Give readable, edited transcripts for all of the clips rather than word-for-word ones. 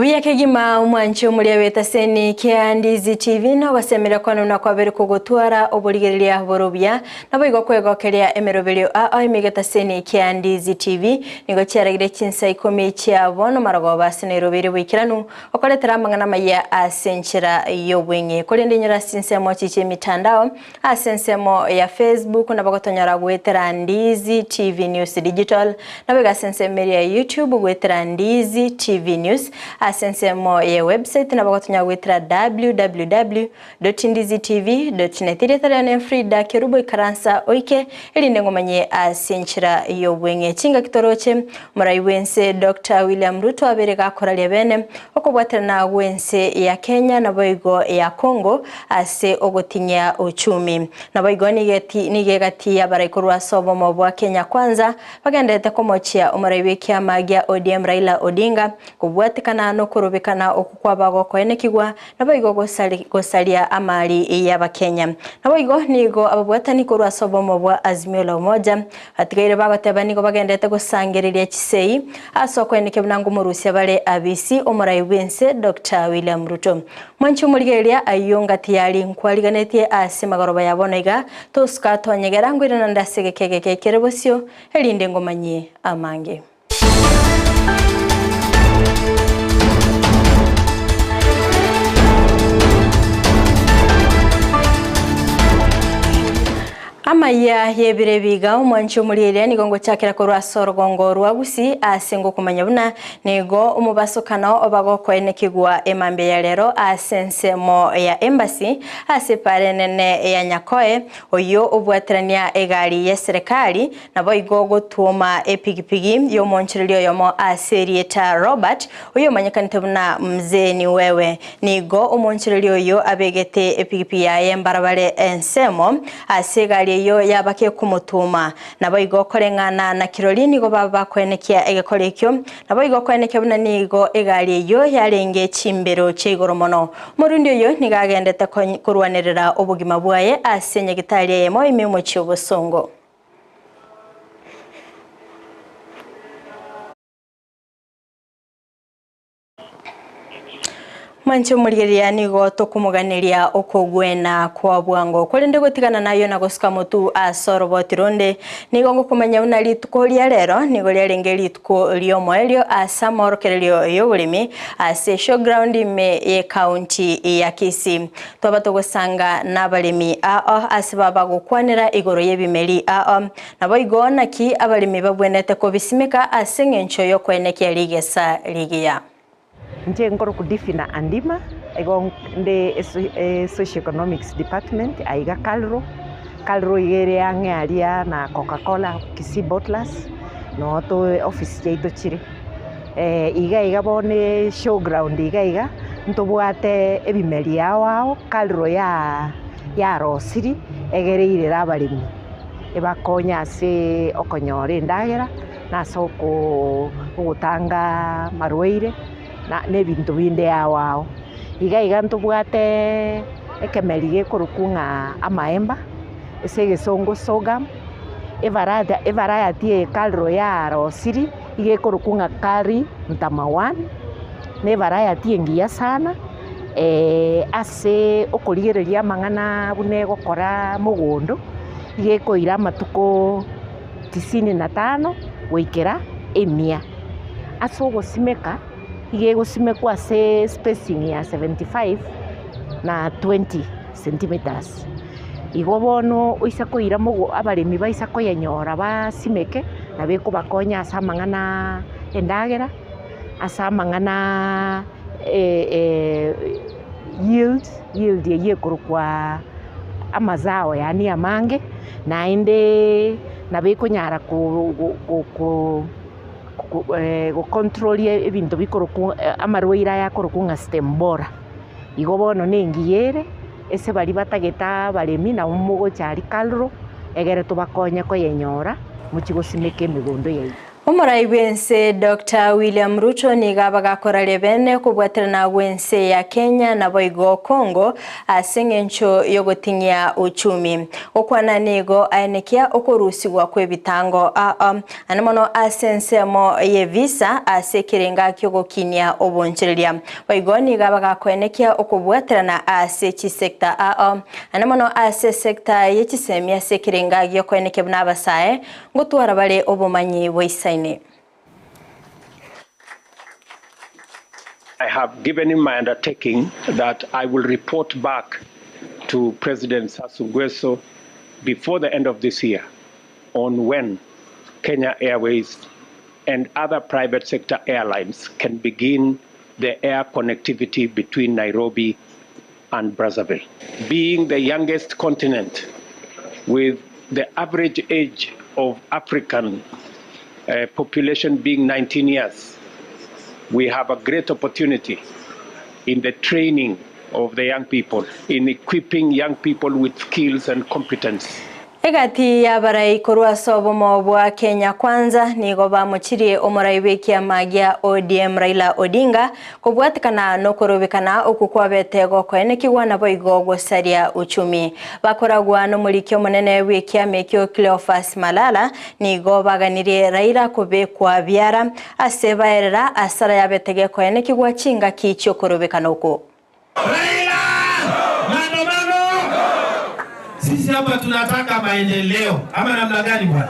Buya kegima umwancho mulia weta seni kia Ndizi TV no basemera kwano na kwabere kugutwara oburigereria borobia nabo igokwegokeria emeroberio imigeta seni kia Ndizi TV nigo cyaragire Chinsa Ikomi cyabo no marago basenero wikiranu okoletera mangana maya asenchera yobwenye kolende nyura sinsemo chiche mitandao asensemo ya Facebook na bagotonyara gwetera Ndizi TV News Digital nabo gasensemeri ya YouTube gwetera Ndizi TV News asensemo ya website na bagotonya gwetera www.ndizitv.net iretara Fridah Kerubo ikaransa oike elinde ngomanye asenchera yobwenye chinga kitoroche murai wense Dr. William Ruto aberega akoralia bene okobwatera na wense ya Kenya na boigo ya Congo ase ogotinya uchumi na boigo nigegati ya baraikorwa sobo mobwa Kenya kwanza bagendete komochia umuraibekia magia ODM Raila Odinga kubwatikana no kurubikana okukwabago kwenekigwa na boigo gosalia amali ya Bakenya na boigo nigo ababwatani korwa sobo mobwa Azimio la Umoja atigaire bagotebani go bagendete gosangereria Kisii aso kweneke bunangu murusia bale abisi omurai wense Dr. William Ruto mwanchu muligeria ayonga tiyali nkwaliganetie ase magoroba yabonega toska tonyegera ngwirana ndasegekege Kerubo elinde ngomanye amange Amayia yebirebiga umwancho muligeria nigongo cyakira korwa sorgongo rwa Gusii asengo kumanya buna nigo umubasokano obagokwenekigwa emambe ya lero asensemo ya embassy asepare nene ya Nyakoe oyo obwatrania egari ya serikali nabo igogo tuoma epigipigi yo monchilio yomo aserieta Robert oyo manyakanite buna mzeni wewe nigo umonchilio yo abegete epigipigi ya embarabare ensemo asegari yo yabake kumutuma nabo igokorengana na kirolini go baba kwenekia egekorekyo nabo igokweneke buna nigo egari yo yarenge chimbero chegoromono murundi yo nigagendete kurwanerera obugima bwaye asenye gitari yemo imimo cyobosongo Mancho muligeria nigo tokumuganiria okogwena kwa bwango kolende gotigana nayo na gosika mutu asorobotironde nigo ngokumenya una litukolia lero nigo lyarenge lituko lyomoelio asamorokelio yobulimi ase showground me ye county ya Kisii tobatogosanga nabalimi asibaba gukwanira igoro yebimeli nabo igona ki abalimi babwenete ko bisimika asengencho yo kwenekia ligesa ligia nje ngoro kudifina andima ego nde socio-economics department aiga kalro yere angearia na Coca-Cola Kisii bottlers no to office yaito chire iga bone showground iga ntobwate ebimeri yao kalro ya rosiri egereire rabarimi ebakonya se okonyore ndagera na soko ugutanga marweire na nebintu binde yao iga ntubwate ekemerige kurukunga amaemba esegesongo sogam variety kalro ya rosiri ige kurukunga kari mtamawan ne variety ngiya sana ase okoligereria mangana bune gokora mugondo ige koira matuko 95 goikera 100 aso gosimeka ige gusimekwa se spacing ya 75 na 20 centimeters igobono oisakoira mugo abaremi baisakoyenyora basimeke na beko bakonya asamangana endagera asamangana yield ye kurukwa amazao yani amange na inde na beko nyara control ebintu bikoroku amarweira ya korokunga stembora igobono nengiyere ese bali batageta balemi na umugo cyari kalro egere tubakonya ko yenyora mukigo simeke migondo yayi Omorai wense Dr. William Ruto ni gabagakora lebene kubwatirana wense ya Kenya na boigo Congo asengencho yogotinya uchumi okwana nigo aenekia okorusigwa kwebitango anamono asensemo ye visa asekirenga kyogokinia obonchereria boigo ni gabagakwenekia okubwatirana asechi sector anamono ase sector yechisemia sekirenga yokweneke bnabasae ngotwara bale obomanyi boisa. I have given him my undertaking that I will report back to President Sassou Nguesso before the end of this year on when Kenya Airways and other private sector airlines can begin the air connectivity between Nairobi and Brazzaville. Being the youngest continent with the average age of African population being 19 years, we have a great opportunity in the training of the young people, in equipping young people with skills and competence. Egati ya barai kurua sobomo bwa Kenya Kwanza nigo bamuchirie omorai wekia magia ODM Raila Odinga kubwatikana no kurubikana okukwabetego kwenekigwa na boigo gosaria uchumi bakoragwa no mulikyo munene wekia mekyo Cleophas Malala nigo baganirie Raila kubekwa byara asebaerera asara yabetege kwenekigwa chinga kicho kurubikana uko sisi hapa tunataka maendeleo ama namna gani bwana?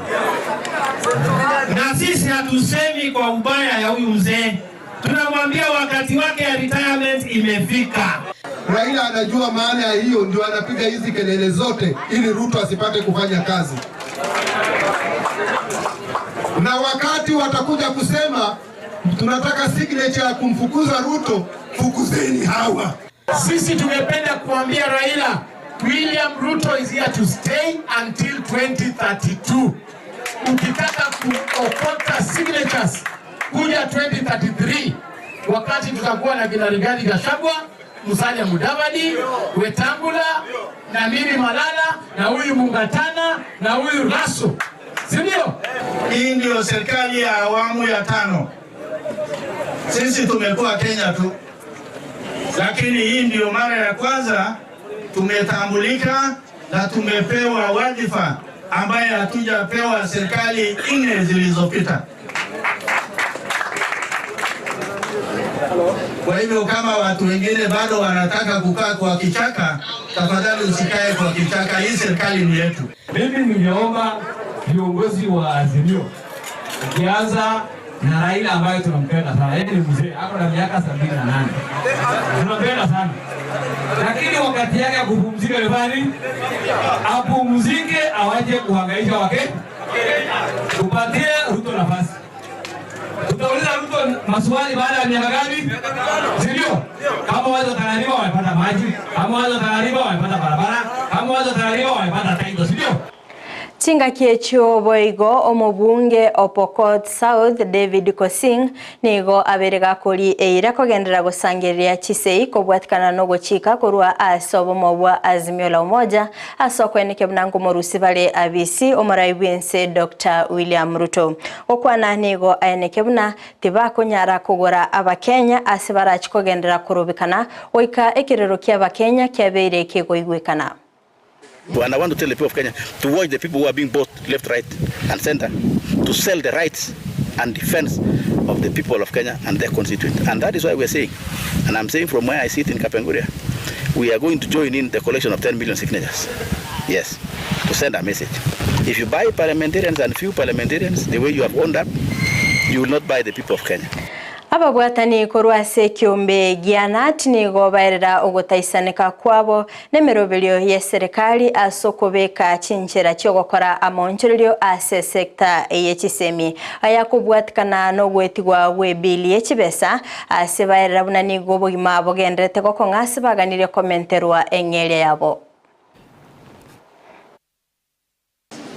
Na sisi hatusemi kwa ubaya ya huyu mzee. Tunamwambia wakati wake ya retirement imefika. Raila anajua maana ya hiyo, ndio anapiga hizi kelele zote ili Ruto asipate kufanya kazi. Na wakati watakuja kusema tunataka signature ya kumfukuza Ruto, fukuzeni hawa. Sisi tumependa kuambia Raila, William Ruto is here to stay until 2032. Ukitaka kuokota signatures kuja 2033 wakati tutakuwa na kina Rigathi Gachagua, Musalia Mudavadi, Wetangula na mimi Malala na huyu Mungatana na huyu Raso. Sindio? Hii ndio serikali ya awamu ya 5. Sisi tumekuwa Kenya tu. Lakini hii ndio mara ya kwanza tumetambulika na tumepewa wadhifa ambaye hatujapewa serikali 4 zilizopita. Kwa hivyo kama watu wengine bado wanataka kukaa kwa kichaka, tafadhali usikae kwa kichaka, hii serikali ni yetu. Mimi ningeomba viongozi wa Azimio ukianza na Raila ambaye tunampenda sana. Yeye ni mzee, ako na miaka 78. Tunampenda sana. Lakini wakati yake ya kupumzika lefani, apumzike awaje kuhangaisha wake. Tupatie Ruto nafasi. Tutauliza Ruto maswali baada ya miaka ngapi? Sindio? Kama watu watanariba wamepata maji, kama watu watanariba wamepata barabara, kama watu watanariba wamepata title, sindio? Chinga kiecho boigo omobunge Opokot South David Kosing nigo aberega kuri eira kogendera gosangeria Kisii kobwatikana no gochika kurwa asobomo bwa Azimio la Umoja asokweneke bnango morusi bale abisi omorai wense Dr. William Ruto okwana nigo aeneke bna tibako nyara kugora abakenya asibara chikogendera kurubikana oika ekirero kya abakenya kyabeire kegoigwekana. And I want to tell the people of Kenya to watch the people who are being bought left, right, and center to sell the rights and defense of the people of Kenya and their constituents. And that is why we are saying, and I'm saying from where I sit in Kapenguria, we are going to join in the collection of 10 million signatures. Yes, to send a message. If you buy parliamentarians and few parliamentarians, the way you have owned up, you will not buy the people of Kenya. Ababwatani korwase kiombe gianat ni gobairira ogotaisanika kwabo nemerobelio ye serikali asokobeka chinchera cyogokora amoncherero ase sector eyechisemi ayakubwatikana no gwetigwa webili yechibesa asebairira bunani gobogima bogendrete gokongasi baganire komenterwa engere yabo.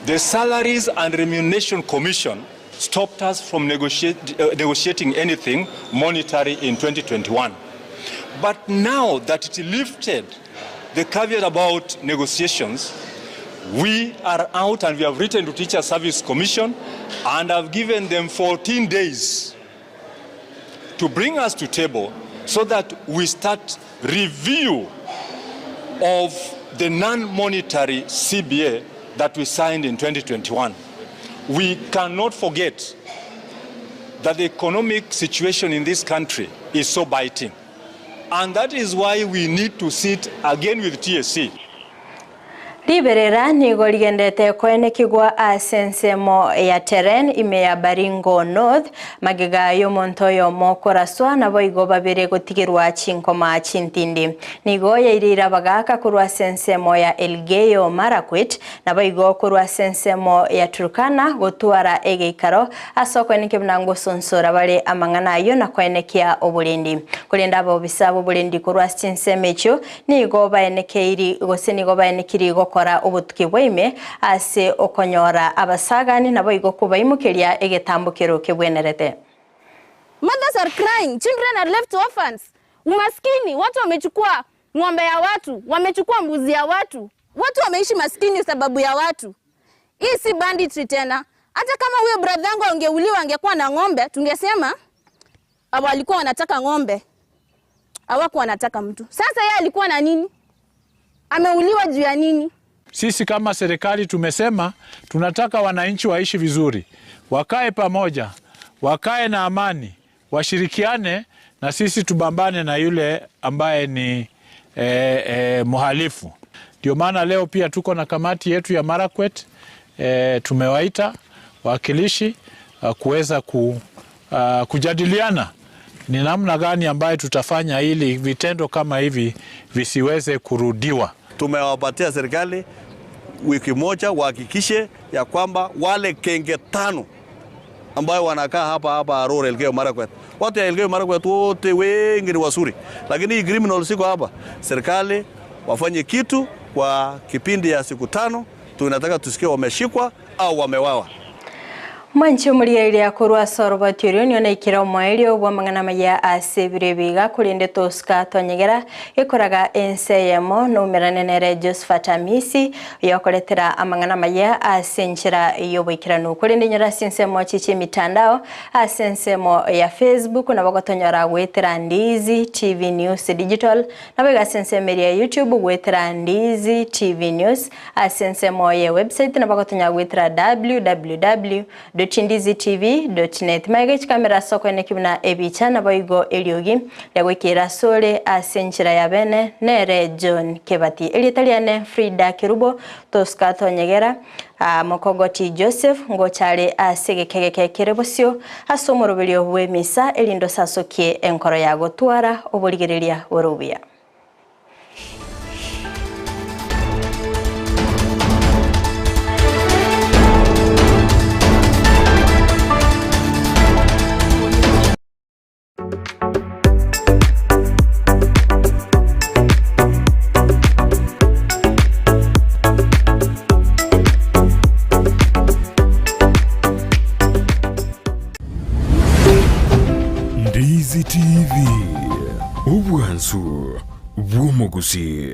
The Salaries and Remuneration Commission stopped us from negotiating anything monetary in 2021. But now that it lifted the caveat about negotiations, we are out and we have written to Teacher Service Commission and I've given them 14 days to bring us to table so that we start review of the non-monetary CBA that we signed in 2021. We cannot forget that the economic situation in this country is so biting. And that is why we need to sit again with TSC. Liberera nigo ligendete kwene kigwa asensemo ya teren ime ya Baringo North magiga yo montoyo mokoraswa na boigo babere gutigirwa chinkoma chintindi nigo yairira bagaka kurwa sensemo ya Elgeyo Marakwet na boigo kurwa sensemo ya Turkana gotwara egeikaro asokwe kibnango sonsora bale amangana yo na kwene kia obulindi kulinda abo bisabo bulindi kurwa sinsemecho nigo baenekeiri gosenigo baenekiri kora obutuki bwime ase okonyora abasagani nabo igokuba imukeria egetambukiro kebwenerete. Mothers are crying, children are left orphans. Umaskini, watu wamechukua ng'ombe ya watu, wamechukua mbuzi ya watu. Watu wameishi maskini sababu ya watu. Hii si banditry tena. Hata kama huyo brother yangu angeuliwa angekuwa na ng'ombe, tungesema walikuwa wanataka ng'ombe. Hawakuwa wanataka mtu. Sasa yeye alikuwa na nini? Ameuliwa juu ya nini? Sisi kama serikali tumesema tunataka wananchi waishi vizuri, wakae pamoja, wakae na amani, washirikiane na sisi tubambane na yule ambaye ni muhalifu. Ndio maana leo pia tuko na kamati yetu ya Marakwet, tumewaita wakilishi kuweza kujadiliana ni namna gani ambaye tutafanya ili vitendo kama hivi visiweze kurudiwa. Tumewapatia serikali wiki moja wahakikishe ya kwamba wale kenge 5 ambayo wanakaa hapa Aurora Elgeyo Marakwet. Watu ya Elgeyo Marakwet wote wengi ni wazuri. Lakini hii criminal siko hapa. Serikali wafanye kitu kwa kipindi ya siku 5. Tunataka tusikie wameshikwa au wamewawa. Mwanchi muri ya kurwa sorba tirio na ikira mwailio bwa mangana ya asebire biga kulinde toska tonyegera ikoraga enseyemo no meranenere Josephat Amisi yakoletera amangana ya asenchira yobikirano kulinde nyara sensemo chichi mitandao asensemo ya Facebook na bagotonyora gwetera Ndizi TV News Digital na bega sensemo ya YouTube gwetera Ndizi TV News asensemo ya website na bagotonya gwetera www.ndizitv.net Magech kamera soko nekibuna ebicha na boigo eliogi yagwekira sole asenchira ya bene nere John Kebati elitaliane Fridah Kerubo toska tonyegera mokogoti Joseph ngochale asegekege kerebosio asomorobelio bwemisa elindo sasokie enkoro yago twara oboligereria worubia. Ndizi TV, ubwansu bw'Gusii.